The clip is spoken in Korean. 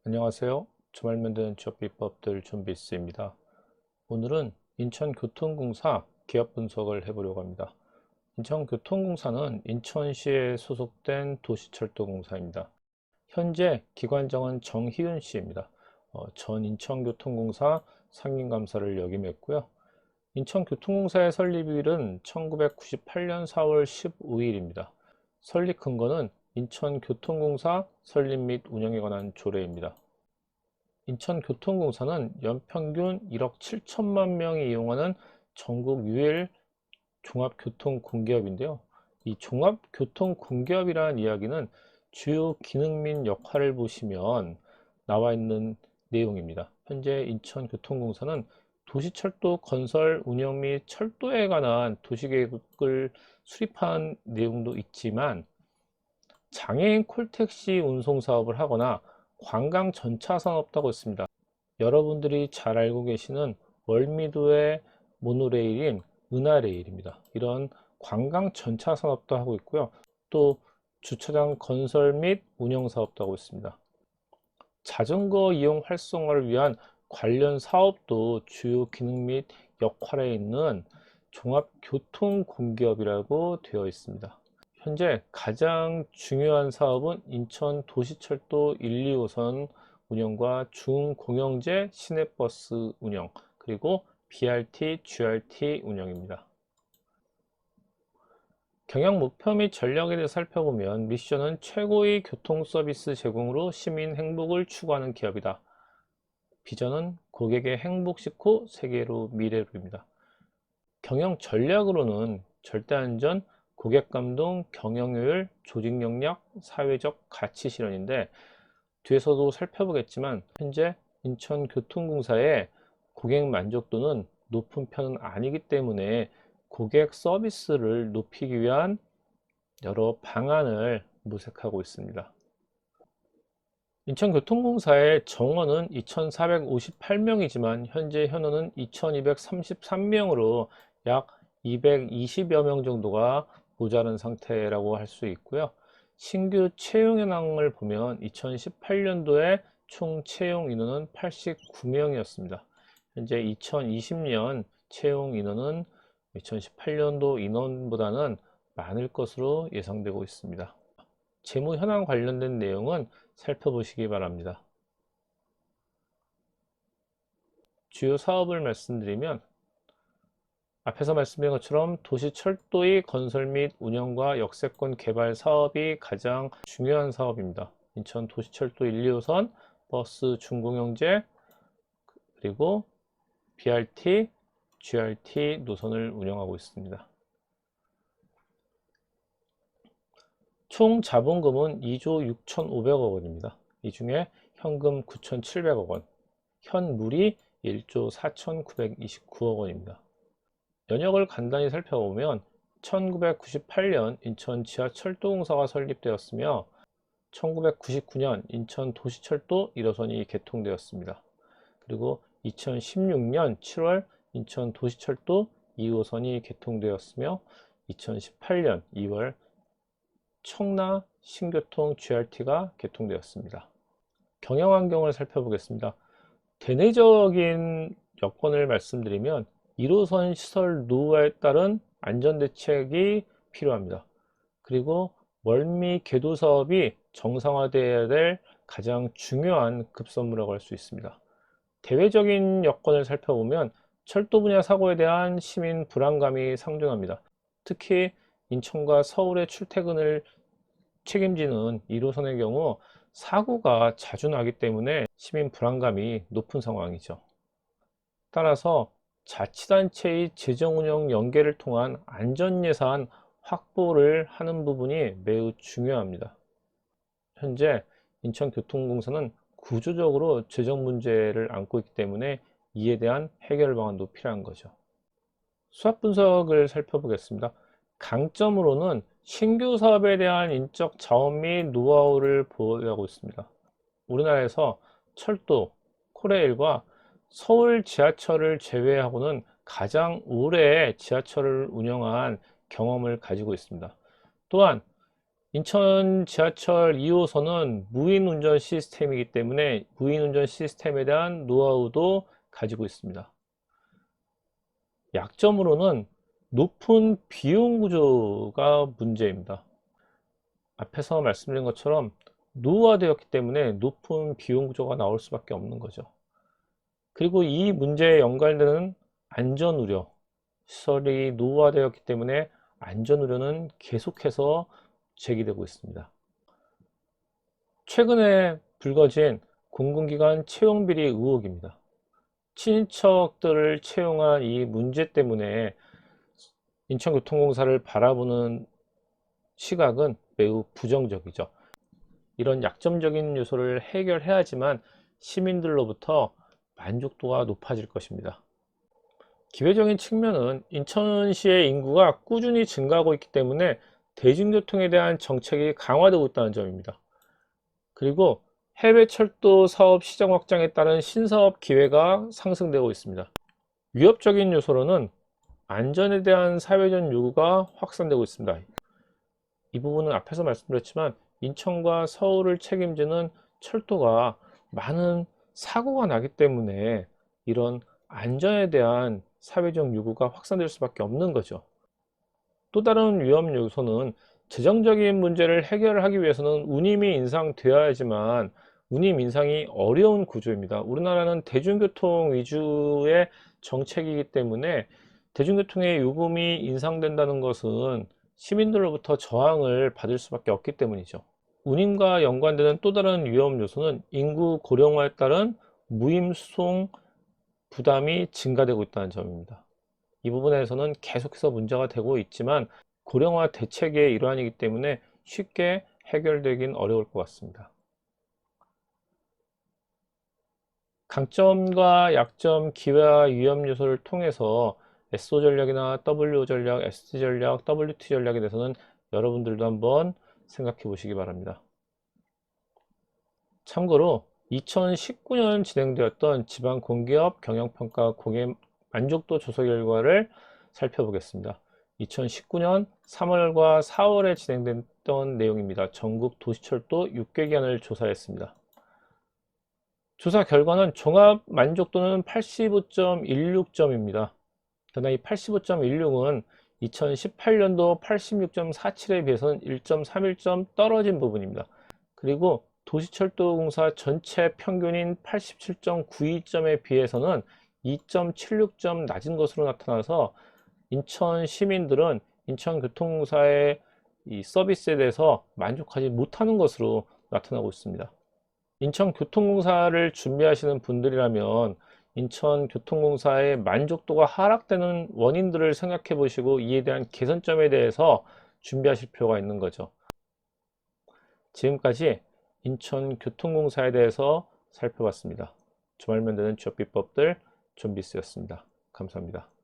안녕하세요. 주말 만드는 취업 비법들 준비스입니다. 오늘은 인천교통공사 기업 분석을 해보려고 합니다. 인천교통공사는 인천시에 소속된 도시철도공사입니다. 현재 기관장은 정희윤 씨입니다. 전 인천교통공사 상임감사를 역임했고요. 인천교통공사의 설립일은 1998년 4월 15일입니다. 설립 근거는 인천교통공사 설립 및 운영에 관한 조례입니다. 인천교통공사는 연평균 1억 7천만 명이 이용하는 전국 유일 종합교통공기업인데요. 이 종합교통공기업이라는 이야기는 주요 기능 및 역할을 보시면 나와 있는 내용입니다. 현재 인천교통공사는 도시철도 건설 운영 및 철도에 관한 도시계획을 수립한 내용도 있지만 장애인 콜택시 운송 사업을 하거나 관광 전차 산업도 하고 있습니다. 여러분들이 잘 알고 계시는 월미도의 모노레일인 은하레일입니다. 이런 관광 전차 산업도 하고 있고요. 또 주차장 건설 및 운영 사업도 하고 있습니다. 자전거 이용 활성화를 위한 관련 사업도 주요 기능 및 역할에 있는 종합교통공기업이라고 되어 있습니다. 현재 가장 중요한 사업은 인천 도시철도 1, 2호선 운영과 중공영제 시내버스 운영, 그리고 BRT, GRT 운영입니다. 경영 목표 및 전략에 대해 살펴보면 미션은 최고의 교통 서비스 제공으로 시민 행복을 추구하는 기업이다. 비전은 고객의 행복 식후 세계로 미래로입니다. 경영 전략으로는 절대안전, 고객 감동, 경영 효율, 조직 역량, 사회적 가치 실현인데 뒤에서도 살펴보겠지만 현재 인천교통공사의 고객 만족도는 높은 편은 아니기 때문에 고객 서비스를 높이기 위한 여러 방안을 모색하고 있습니다. 인천교통공사의 정원은 2,458명이지만 현재 현원은 2,233명으로 약 220여 명 정도가 모자른 상태라고 할 수 있고요. 신규 채용 현황을 보면 2018년도에 총 채용 인원은 89명이었습니다. 현재 2020년 채용 인원은 2018년도 인원보다는 많을 것으로 예상되고 있습니다. 재무 현황 관련된 내용은 살펴보시기 바랍니다. 주요 사업을 말씀드리면 앞에서 말씀드린 것처럼 도시철도의 건설 및 운영과 역세권 개발 사업이 가장 중요한 사업입니다. 인천 도시철도 1, 2호선, 버스 중공영제, 그리고 BRT, GRT 노선을 운영하고 있습니다. 총 자본금은 2조 6,500억 원입니다. 이 중에 현금 9,700억 원, 현물이 1조 4,929억 원입니다. 연역을 간단히 살펴보면 1998년 인천 지하철도공사가 설립되었으며 1999년 인천 도시철도 1호선이 개통되었습니다. 그리고 2016년 7월 인천 도시철도 2호선이 개통되었으며 2018년 2월 청라 신교통 GRT가 개통되었습니다. 경영 환경을 살펴보겠습니다. 대내적인 여건을 말씀드리면 1호선 시설 노후화에 따른 안전대책이 필요합니다. 그리고 멀미 궤도 사업이 정상화되어야 될 가장 중요한 급선무라고 할 수 있습니다. 대외적인 여건을 살펴보면 철도 분야 사고에 대한 시민 불안감이 상존합니다. 특히 인천과 서울의 출퇴근을 책임지는 1호선의 경우 사고가 자주 나기 때문에 시민 불안감이 높은 상황이죠. 따라서 자치단체의 재정운영 연계를 통한 안전예산 확보를 하는 부분이 매우 중요합니다. 현재 인천교통공사는 구조적으로 재정 문제를 안고 있기 때문에 이에 대한 해결 방안도 필요한 거죠. 수합 분석을 살펴보겠습니다. 강점으로는 신규 사업에 대한 인적 자원 및 노하우를 보유하고 있습니다. 우리나라에서 철도, 코레일과 서울 지하철을 제외하고는 가장 오래 지하철을 운영한 경험을 가지고 있습니다. 또한 인천 지하철 2호선은 무인 운전 시스템이기 때문에 무인 운전 시스템에 대한 노하우도 가지고 있습니다. 약점으로는 높은 비용 구조가 문제입니다. 앞에서 말씀드린 것처럼 노후화되었기 때문에 높은 비용 구조가 나올 수밖에 없는 거죠. 그리고 이 문제에 연관되는 안전 우려, 시설이 노후화되었기 때문에 안전 우려는 계속해서 제기되고 있습니다. 최근에 불거진 공공기관 채용비리 의혹입니다. 친인척들을 채용한 이 문제 때문에 인천교통공사를 바라보는 시각은 매우 부정적이죠. 이런 약점적인 요소를 해결해야지만 시민들로부터 만족도가 높아질 것입니다. 기회적인 측면은 인천시의 인구가 꾸준히 증가하고 있기 때문에 대중교통에 대한 정책이 강화되고 있다는 점입니다. 그리고 해외 철도 사업 시장 확장에 따른 신사업 기회가 상승되고 있습니다. 위협적인 요소로는 안전에 대한 사회적 요구가 확산되고 있습니다. 이 부분은 앞에서 말씀드렸지만 인천과 서울을 책임지는 철도가 많은 사고가 나기 때문에 이런 안전에 대한 사회적 요구가 확산될 수밖에 없는 거죠. 또 다른 위험 요소는 재정적인 문제를 해결하기 위해서는 운임이 인상되어야지만 운임 인상이 어려운 구조입니다. 우리나라는 대중교통 위주의 정책이기 때문에 대중교통의 요금이 인상된다는 것은 시민들로부터 저항을 받을 수밖에 없기 때문이죠. 운임과 연관되는 또 다른 위험 요소는 인구 고령화에 따른 무임수송 부담이 증가되고 있다는 점입니다. 이 부분에서는 계속해서 문제가 되고 있지만 고령화 대책의 일환이기 때문에 쉽게 해결되긴 어려울 것 같습니다. 강점과 약점, 기회와 위험 요소를 통해서 SO 전략이나 WO 전략, ST 전략, WT 전략에 대해서는 여러분들도 한번 생각해 보시기 바랍니다. 참고로 2019년 진행되었던 지방공기업 경영평가 고객 만족도 조사 결과를 살펴보겠습니다. 2019년 3월과 4월에 진행됐던 내용입니다. 전국 도시철도 6개 기관을 조사했습니다. 조사 결과는 종합 만족도는 85.16점입니다. 그러나 이 85.16은 2018년도 86.47에 비해서는 1.31점 떨어진 부분입니다. 그리고 도시철도공사 전체 평균인 87.92점에 비해서는 2.76점 낮은 것으로 나타나서 인천 시민들은 인천교통공사의 이 서비스에 대해서 만족하지 못하는 것으로 나타나고 있습니다. 인천교통공사를 준비하시는 분들이라면 인천교통공사의 만족도가 하락되는 원인들을 생각해 보시고 이에 대한 개선점에 대해서 준비하실 필요가 있는 거죠. 지금까지 인천교통공사에 대해서 살펴봤습니다. 주말면 되는 취업 비법들 존비스였습니다. 감사합니다.